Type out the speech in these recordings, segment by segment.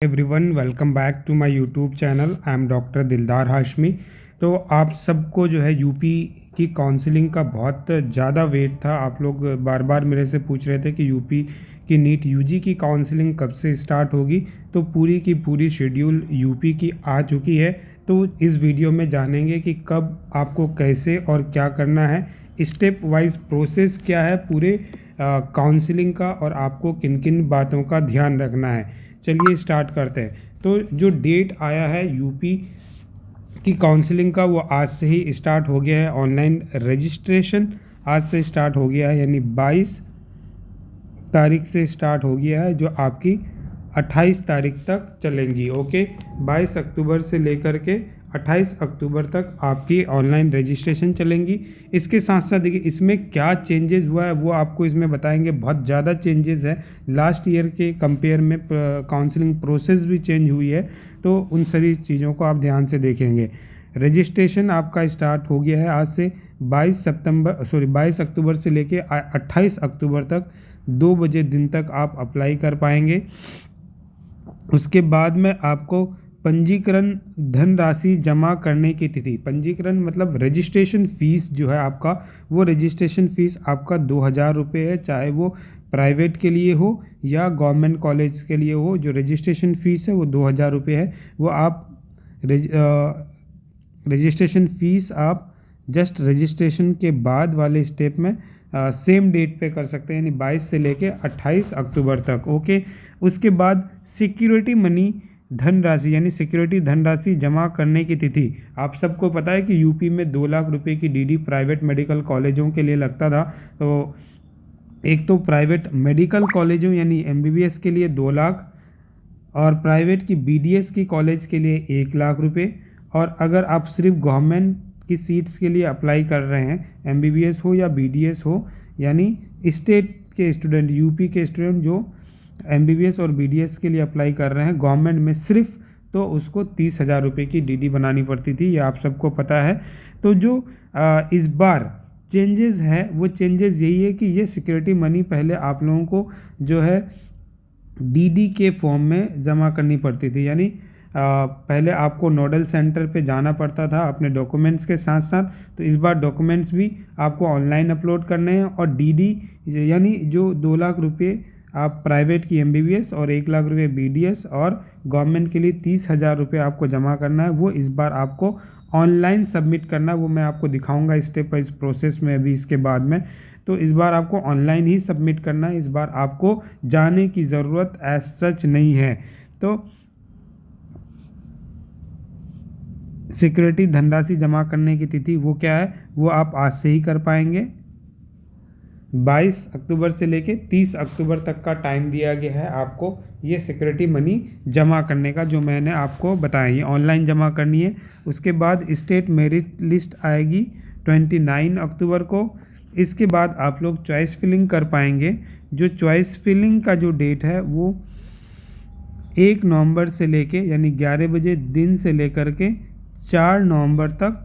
Everyone, welcome back to my YouTube channel. I am doctor Dildar Hashmi. तो आप सबको जो है यूपी की काउंसलिंग का बहुत ज़्यादा वेट था। आप लोग बार बार मेरे से पूछ रहे थे कि यूपी की नीट यूजी की काउंसलिंग कब से स्टार्ट होगी। तो पूरी की पूरी शेड्यूल यूपी की आ चुकी है। तो इस वीडियो में जानेंगे कि कब आपको कैसे और क्या करना है, स्टेप वाइज प्रोसेस क्या है पूरे काउंसलिंग का, और आपको किन किन बातों का ध्यान रखना है। चलिए स्टार्ट करते हैं। तो जो डेट आया है यूपी की काउंसलिंग का, वो आज से ही स्टार्ट हो गया है। ऑनलाइन रजिस्ट्रेशन आज से स्टार्ट हो गया है, यानी 22 तारीख से स्टार्ट हो गया है, जो आपकी 28 तारीख तक चलेंगी। ओके, 22 अक्टूबर से लेकर के 28 अक्टूबर तक आपकी ऑनलाइन रजिस्ट्रेशन चलेंगी। इसके साथ साथ देखिए इसमें क्या चेंजेस हुआ है वो आपको इसमें बताएंगे। बहुत ज़्यादा चेंजेस है, लास्ट ईयर के कंपेयर में काउंसलिंग प्रोसेस भी चेंज हुई है। तो उन सारी चीज़ों को आप ध्यान से देखेंगे। रजिस्ट्रेशन आपका स्टार्ट हो गया है आज से 22 अक्टूबर से लेके 28 अक्टूबर तक 2 बजे दिन तक आप अप्लाई कर पाएंगे। उसके बाद में आपको पंजीकरण धनराशि जमा करने की तिथि, पंजीकरण मतलब रजिस्ट्रेशन फ़ीस जो है आपका, वो रजिस्ट्रेशन फ़ीस आपका 2,000 रुपये है। चाहे वो प्राइवेट के लिए हो या गवर्नमेंट कॉलेज के लिए हो, जो रजिस्ट्रेशन फ़ीस है वो 2,000 रुपये है। वो आप रजिस्ट्रेशन फ़ीस आप जस्ट रजिस्ट्रेशन के बाद वाले स्टेप में सेम डेट पे कर सकते हैं, यानी 22 से लेके 28 अक्टूबर तक। ओके, उसके बाद सिक्योरिटी मनी धनराशि, यानी सिक्योरिटी धनराशि जमा करने की तिथि। आप सबको पता है कि यूपी में 2 लाख रुपए की डीडी प्राइवेट मेडिकल कॉलेजों के लिए लगता था। तो एक तो प्राइवेट मेडिकल कॉलेजों यानी एमबीबीएस के लिए 2 लाख, और प्राइवेट की बीडीएस की कॉलेज के लिए 1 लाख रुपए। और अगर आप सिर्फ गवर्नमेंट की सीट्स के लिए अप्लाई कर रहे हैं, एमबीबीएस हो या बीडीएस हो, यानी स्टेट के स्टूडेंट, यूपी के स्टूडेंट जो एमबीबीएस और बीडीएस के लिए अप्लाई कर रहे हैं गवर्नमेंट में सिर्फ, तो उसको 30,000 रुपये की डीडी बनानी पड़ती थी, ये आप सबको पता है। तो जो इस बार चेंजेस है वो चेंजेस यही है कि ये सिक्योरिटी मनी पहले आप लोगों को जो है डीडी के फॉर्म में जमा करनी पड़ती थी, यानी पहले आपको नोडल सेंटर पे जाना पड़ता था अपने डॉक्यूमेंट्स के साथ साथ। तो इस बार डॉक्यूमेंट्स भी आपको ऑनलाइन अपलोड करने हैं, और डीडी यानी जो 2 लाख रुपये आप प्राइवेट की एमबीबीएस और 1 लाख रुपये बीडीएस और गवर्नमेंट के लिए 30,000 रुपये आपको जमा करना है, वो इस बार आपको ऑनलाइन सबमिट करना है। वो मैं आपको दिखाऊंगा स्टेप वाइज प्रोसेस में अभी इसके बाद में। तो इस बार आपको ऑनलाइन ही सबमिट करना है, इस बार आपको जाने की ज़रूरत एज सच नहीं है। तो सिक्योरिटी धनराशि जमा करने की तिथि वो क्या है, वो आप आज से ही कर पाएंगे। 22 अक्टूबर से लेके 30 अक्टूबर तक का टाइम दिया गया है आपको ये सिक्योरिटी मनी जमा करने का, जो मैंने आपको बताया। ये ऑनलाइन जमा करनी है। उसके बाद स्टेट मेरिट लिस्ट आएगी 29 अक्टूबर को। इसके बाद आप लोग चॉइस फिलिंग कर पाएंगे। जो चॉइस फिलिंग का जो डेट है वो 1 नवंबर से लेके, यानी 11 बजे दिन से लेकर के 4 नवंबर तक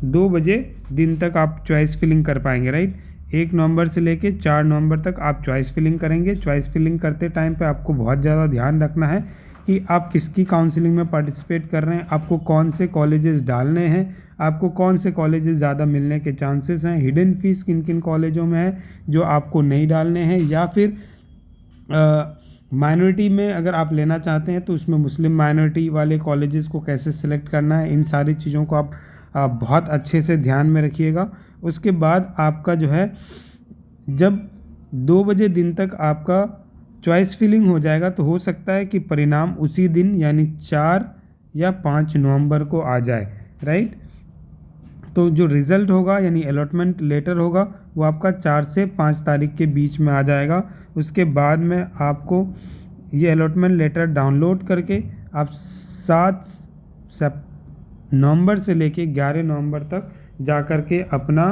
2 बजे दिन तक आप चॉइस फिलिंग कर पाएंगे, राइट। 1 नवंबर से लेके 4 नवंबर तक आप चॉइस फिलिंग करेंगे। चॉइस फिलिंग करते टाइम पे आपको बहुत ज़्यादा ध्यान रखना है कि आप किसकी काउंसलिंग में पार्टिसिपेट कर रहे हैं, आपको कौन से कॉलेजेस डालने हैं, आपको कौन से कॉलेजेस ज़्यादा मिलने के चांसेस हैं, हिडन फीस किन किन कॉलेजों में है जो आपको नहीं डालने हैं, या फिर माइनॉरिटी में अगर आप लेना चाहते हैं तो उसमें मुस्लिम माइनॉरिटी वाले कॉलेजेस को कैसे सिलेक्ट करना है। इन सारी चीज़ों को आप बहुत अच्छे से ध्यान में रखिएगा। उसके बाद आपका जो है जब 2 बजे दिन तक आपका चॉइस फिलिंग हो जाएगा, तो हो सकता है कि परिणाम उसी दिन यानी 4 या 5 नवंबर को आ जाए, राइट। तो जो रिज़ल्ट होगा यानी अलॉटमेंट लेटर होगा वो आपका 4 से 5 तारीख के बीच में आ जाएगा। उसके बाद में आपको ये अलॉटमेंट लेटर डाउनलोड करके आप 7 नवंबर से लेके 11 नवंबर तक जा कर के अपना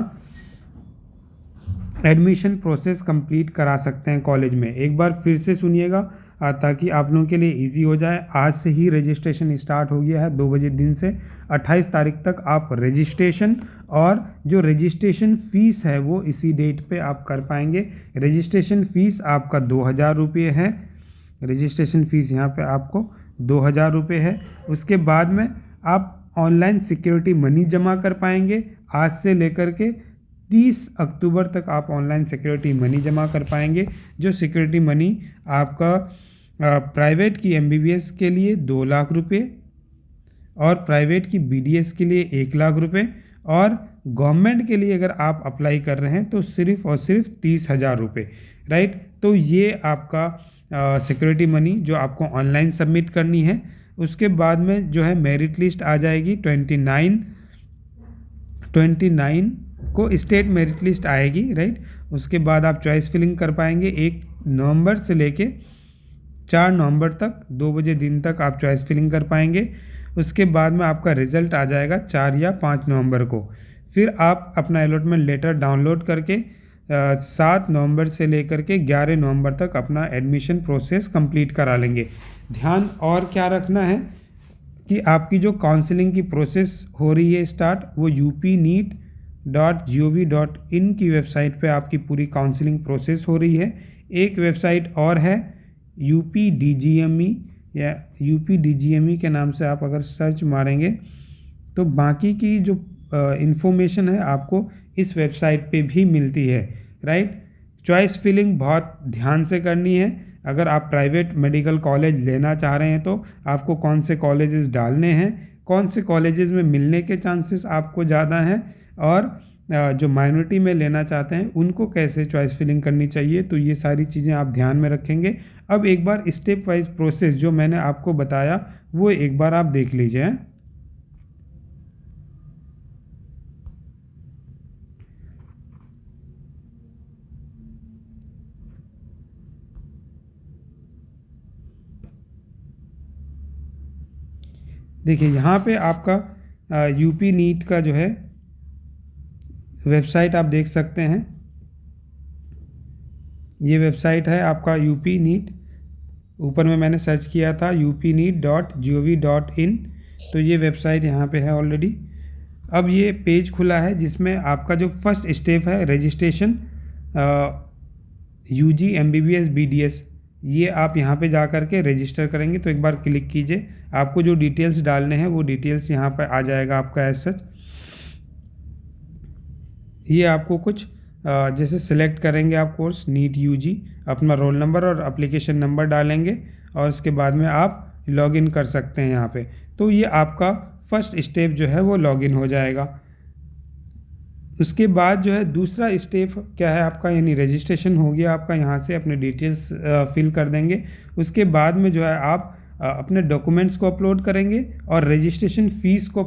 एडमिशन प्रोसेस कंप्लीट करा सकते हैं कॉलेज में। एक बार फिर से सुनिएगा ताकि आप लोगों के लिए इजी हो जाए। आज से ही रजिस्ट्रेशन स्टार्ट हो गया है 2 बजे दिन से 28 तारीख तक आप रजिस्ट्रेशन, और जो रजिस्ट्रेशन फ़ीस है वो इसी डेट पे आप कर पाएंगे। रजिस्ट्रेशन फ़ीस आपका 2,000 रुपये है। रजिस्ट्रेशन फ़ीस यहाँ पे आपको 2,000 रुपये है। उसके बाद में आप ऑनलाइन सिक्योरिटी मनी जमा कर पाएंगे। आज से लेकर के 30 अक्टूबर तक आप ऑनलाइन सिक्योरिटी मनी जमा कर पाएंगे। जो सिक्योरिटी मनी आपका प्राइवेट की MBBS के लिए 2 लाख रुपये और प्राइवेट की BDS के लिए 1 लाख रुपये और गवर्नमेंट के लिए अगर आप अप्लाई कर रहे हैं तो सिर्फ और सिर्फ 30,000 रुपये, राइट। तो ये आपका सिक्योरिटी मनी जो आपको ऑनलाइन सबमिट करनी है। उसके बाद में जो है मेरिट लिस्ट आ जाएगी 29 को स्टेट मेरिट लिस्ट आएगी, राइट। उसके बाद आप चॉइस फिलिंग कर पाएंगे 1 नवंबर से लेके 4 नवंबर तक 2 बजे दिन तक आप चॉइस फिलिंग कर पाएंगे। उसके बाद में आपका रिज़ल्ट आ जाएगा 4 या 5 नवंबर को। फिर आप अपना अलॉटमेंट लेटर डाउनलोड करके 7 नवंबर से लेकर के 11 नवंबर तक अपना एडमिशन प्रोसेस कंप्लीट करा लेंगे। ध्यान और क्या रखना है कि आपकी जो काउंसलिंग की प्रोसेस हो रही है स्टार्ट, वो upneet.gov.in की वेबसाइट पे आपकी पूरी काउंसलिंग प्रोसेस हो रही है। एक वेबसाइट और है UPDGME या UPDGME के नाम से आप अगर सर्च मारेंगे तो बाकी की जो इन्फॉर्मेशन है आपको इस वेबसाइट पे भी मिलती है, राइट। चॉइस फिलिंग बहुत ध्यान से करनी है। अगर आप प्राइवेट मेडिकल कॉलेज लेना चाह रहे हैं तो आपको कौन से कॉलेजेस डालने हैं, कौन से कॉलेजेस में मिलने के चांसेस आपको ज़्यादा हैं और जो माइनॉरिटी में लेना चाहते हैं उनको कैसे चॉइस फिलिंग करनी चाहिए, तो ये सारी चीज़ें आप ध्यान में रखेंगे। अब एक बार स्टेप वाइज प्रोसेस जो मैंने आपको बताया वो एक बार आप देख लीजिए। देखिए यहाँ पे आपका यूपी नीट का जो है वेबसाइट आप देख सकते हैं। ये वेबसाइट है आपका यूपी नीट, ऊपर में मैंने सर्च किया था upneet.gov.in, तो ये वेबसाइट यहाँ पे है ऑलरेडी। अब ये पेज खुला है जिसमें आपका जो फर्स्ट स्टेप है रजिस्ट्रेशन UG MBBS BDS, ये आप यहाँ पे जा कर के रजिस्टर करेंगे। तो एक बार क्लिक कीजिए, आपको जो डिटेल्स डालने हैं वो डिटेल्स यहाँ पर आ जाएगा आपका एज सच। ये आपको कुछ जैसे सिलेक्ट करेंगे आप कोर्स नीट UG, अपना रोल नंबर और एप्लीकेशन नंबर डालेंगे और उसके बाद में आप लॉगिन कर सकते हैं यहाँ पे। तो ये आपका फर्स्ट स्टेप जो है वो लॉगिन हो जाएगा। उसके बाद जो है दूसरा स्टेप क्या है आपका, यानी रजिस्ट्रेशन हो गया आपका, यहाँ से अपने डिटेल्स फिल कर देंगे। उसके बाद में जो है आप अपने डॉक्यूमेंट्स को अपलोड करेंगे और रजिस्ट्रेशन फ़ीस को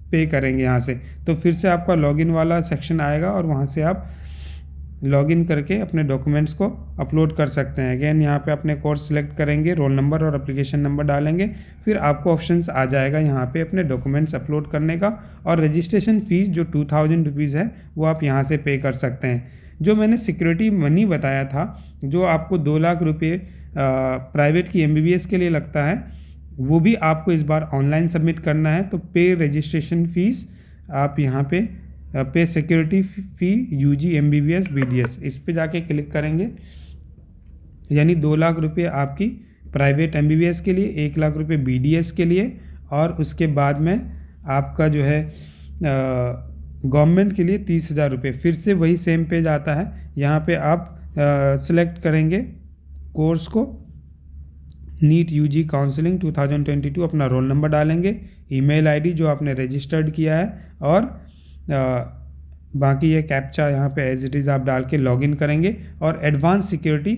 पे करेंगे यहाँ से। तो फिर से आपका लॉगिन वाला सेक्शन आएगा और वहाँ से आप लॉगिन करके अपने डॉक्यूमेंट्स को अपलोड कर सकते हैं। अगेन यहाँ पे अपने कोर्स सिलेक्ट करेंगे, रोल नंबर और एप्लीकेशन नंबर डालेंगे, फिर आपको ऑप्शंस आ जाएगा यहाँ पे अपने डॉक्यूमेंट्स अपलोड करने का और रजिस्ट्रेशन फ़ीस जो 2,000 रुपीज़ है वो आप यहाँ से पे कर सकते हैं। जो मैंने सिक्योरिटी मनी बताया था जो आपको 2 लाख रुपये प्राइवेट की MBBS के लिए लगता है, वो भी आपको इस बार ऑनलाइन सबमिट करना है। तो पे रजिस्ट्रेशन फ़ीस आप यहाँ पे सिक्योरिटी फ़ी UG MBBS BDS इस पे जाके क्लिक करेंगे, यानी 2 लाख रुपये आपकी प्राइवेट MBBS के लिए, 1 लाख रुपये BDS के लिए और उसके बाद में आपका जो है गवर्नमेंट के लिए 30,000 रुपये। फिर से वही सेम पेज आता है, यहाँ पे आप सिलेक्ट करेंगे कोर्स को, नीट UG काउंसलिंग 2022, अपना रोल नंबर डालेंगे, ईमेल आईडी जो आपने रजिस्टर्ड किया है और बाकी ये कैप्चा यहाँ पे एज इट इज़ आप डाल के लॉगिन करेंगे और एडवांस सिक्योरिटी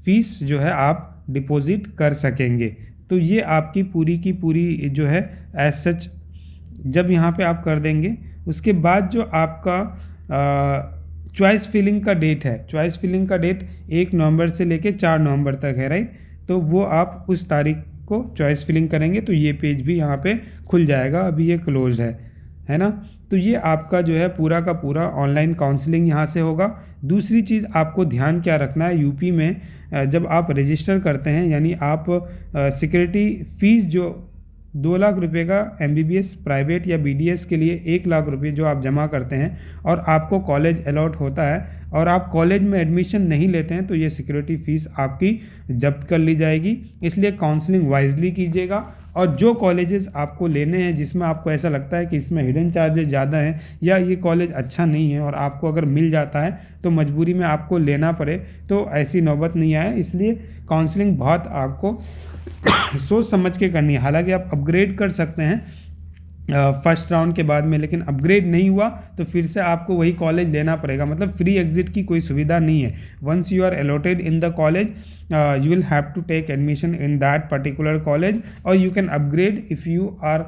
फ़ीस जो है आप डिपॉजिट कर सकेंगे। तो ये आपकी पूरी की पूरी जो है एज सच जब यहाँ पे आप कर देंगे, उसके बाद जो आपका चॉइस फिलिंग का डेट है, चॉइस फिलिंग का डेट 1 नवंबर से लेके 4 नवंबर तक है, राइट। तो वो आप उस तारीख को चॉइस फिलिंग करेंगे तो ये पेज भी यहाँ पे खुल जाएगा। अभी ये क्लोज है ना। तो ये आपका जो है पूरा का पूरा ऑनलाइन काउंसलिंग यहाँ से होगा। दूसरी चीज़ आपको ध्यान क्या रखना है, यूपी में जब आप रजिस्टर करते हैं, यानी आप सिक्योरिटी फ़ीस जो 2 लाख रुपए का MBBS प्राइवेट या BDS के लिए 1 लाख रुपए जो आप जमा करते हैं और आपको कॉलेज अलॉट होता है और आप कॉलेज में एडमिशन नहीं लेते हैं तो ये सिक्योरिटी फ़ीस आपकी जब्त कर ली जाएगी। इसलिए काउंसलिंग वाइजली कीजिएगा और जो कॉलेजेस आपको लेने हैं जिसमें आपको ऐसा लगता है कि इसमें हिडन चार्जेस ज़्यादा हैं या ये कॉलेज अच्छा नहीं है और आपको अगर मिल जाता है तो मजबूरी में आपको लेना पड़े तो ऐसी नौबत नहीं आए। इसलिए काउंसलिंग बहुत आपको सोच समझ के करनी है। हालांकि आप अपग्रेड कर सकते हैं फर्स्ट राउंड के बाद में, लेकिन अपग्रेड नहीं हुआ तो फिर से आपको वही कॉलेज लेना पड़ेगा। मतलब फ्री एग्जिट की कोई सुविधा नहीं है। Once you are allotted in the college you will have to take admission in that particular college, or you can upgrade if you are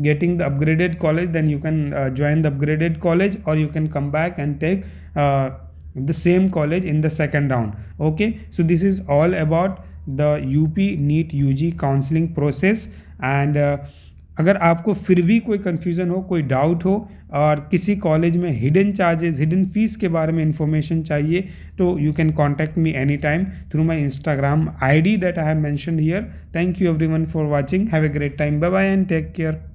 getting the upgraded college, then you can join the upgraded college, or you can come back and take the same college in the second round. Okay, so this is all about the UP NEET UG counseling process and अगर आपको फिर भी कोई confusion हो, कोई doubt हो और किसी कॉलेज में हिडन चार्जेस, हिडन फीस के बारे में इन्फॉर्मेशन चाहिए तो you can contact me any time through my Instagram ID that I have mentioned here. Thank you everyone for watching. Have a great time. Bye bye and take care.